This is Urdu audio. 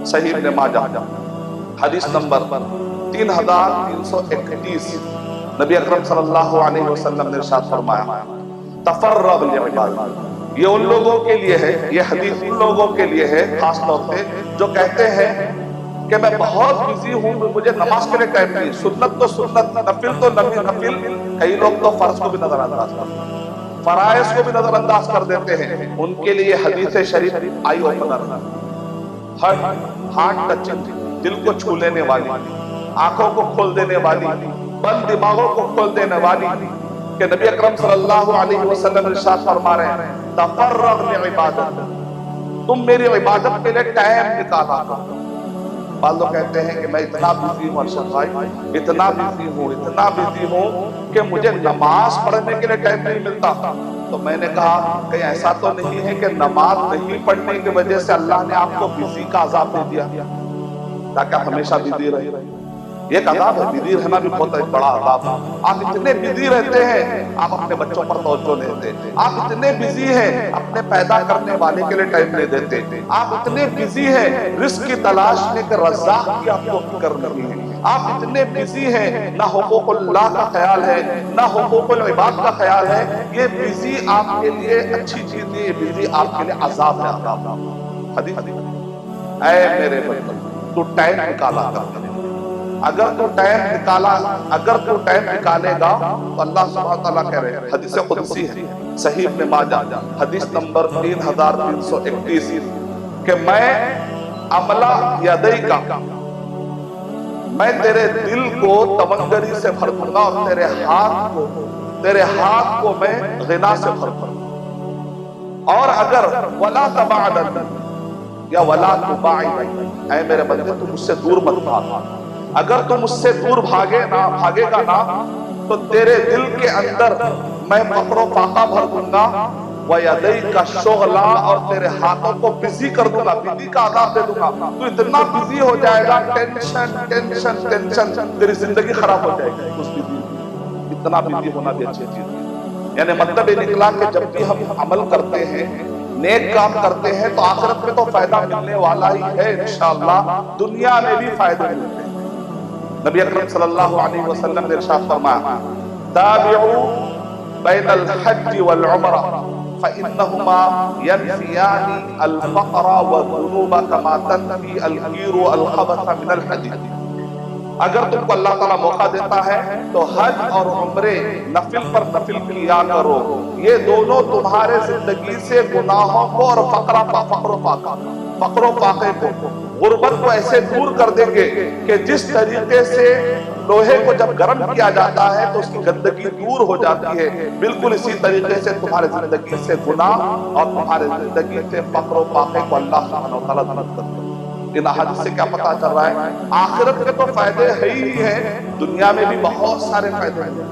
صحیح ابن ماجہ حدیث نمبر 3331، نبی اکرم صلی اللہ علیہ وسلم نے ارشاد فرمایا تفرغ لعبادت، یہ ان لوگوں کے لیے ہے، یہ حدیث ان لوگوں کے لیے ہے خاص طور پہ جو کہتے ہیں کہ میں بہت بزی ہوں، مجھے نماز کے لیے ٹائم نہیں، سنت تو سنت، نفل تو نفل، کئی لوگ تو فرض کو بھی نظر انداز کرتے ہیں، فرائض کو بھی نظر انداز کر دیتے ہیں، ان کے لیے حدیث شریف آئی اوپنر، ہارٹ ٹچنگ، دل کو چھو لینے والی، آنکھوں کو کھول دینے والی، بند دماغوں کو کھول دینے والی، کہ نبی اکرم صلی اللہ علیہ وسلم ارشاد فرما رہے ہیں تفرغ لعبادت، تم میری عبادت کے لیے ٹائم نکالا کرو۔ بعض لوگ کہتے ہیں کہ میں اتنا بزی ہوں ارشد بھائی، اتنا بزی ہوں کہ مجھے نماز پڑھنے کے لیے ٹائم نہیں ملتا۔ تو میں نے کہا کہ ایسا تو نہیں ہے کہ نماز نہیں پڑھنے کی وجہ سے اللہ نے آپ کو بزی کا عذاب دے دیا تاکہ آپ ہمیشہ بزی رہیں۔ یہ ایک عذاب ہے، بزی رہنا بھی بہت بڑا عذاب ہے۔ آپ اتنے بزی رہتے ہیں، آپ اپنے بچوں پر توجہ نہیں دیتے، آپ اتنے بزی ہیں اپنے پیدا کرنے والے کے لیے ٹائم نہیں دیتے، آپ اتنے بزی ہیں رزق کی تلاش میں کہ رزاق کی آپ کو فکر نہیں ہے، آپ اتنے بزی ہیں نہ حقوق اللہ کا خیال ہے نہ حقوق العباد کا خیال ہے۔ یہ بزی آپ کے لیے اچھی چیز نہیں، یہ بزی آپ کے لیے عذاب ہے، عذاب۔ حدیث اے میرے بندے تو ٹائم نکالا کر، اگر تو ٹائم نکالے گا تو اللہ سبحانہ وتعالیٰ کہہ رہے ہیں، حدیث قدسی ہے، صحیح ابن ماجہ حدیث نمبر 3331، کہ میں عملہ یدئی کا، میں تیرے دل کو تمنگری سے بھر دوں گا اور تیرے ہاتھ کو میں غنا سے بھر دوں گا، اور اگر ولا تباعد یا ولا تباعد، اے میرے بندے تم مجھ سے دور مت بھاگ، اگر تم مجھ سے دور بھاگے گا نا تو تیرے دل کے اندر میں فقر و فاقہ بھر دوں گا، وَيَدَيْكَ شُغْلًا، اور تیرے ہاتھوں کو بزی کر دوں گا، بزی کا عذاب دے دوں گا، تو اتنا بزی ہو جائے گا، ٹینشن، تیری زندگی خراب ہو جائے گی اس بزی۔ اتنا بزی ہونا بھی اچھی چیز ہے، یعنی مطلب یہ نکلا کہ جب بھی ہم عمل کرتے ہیں، نیک کام کرتے ہیں تو آخرت میں تو فائدہ ملنے والا ہی ہے انشاءاللہ، دنیا میں بھی فائدے ملتے ہیں۔ نبی اکرم صلی اللہ علیہ وسلم نے ارشاد فرمایا تابعوا بین الحج والعمرہ فإنہما ینفیان الفقر والذنوب کما تنفی الگیر الخبث من الحدید۔ اگر تم کو اللہ تعالیٰ موقع دیتا ہے تو حج اور عمرے نفل پر نفل کیا کرو، یہ دونوں تمہارے زندگی سے گناہوں کو اور فقر و فاقے کو، غربت کو ایسے دور کر دیں گے کہ جس طریقے سے لوہے کو جب گرم کیا جاتا ہے تو اس کی گندگی دور ہو جاتی ہے، بالکل اسی طریقے سے تمہارے زندگی سے گناہ اور تمہارے زندگی سے فقر و فاقے کو اللہ سبحانہ وتعالیٰ دور کر دے۔ ان حدیث سے کیا پتا چل رہا ہے؟ آخرت کے تو فائدے ہی ہیں، دنیا میں بھی بہت سارے فائدے ہیں۔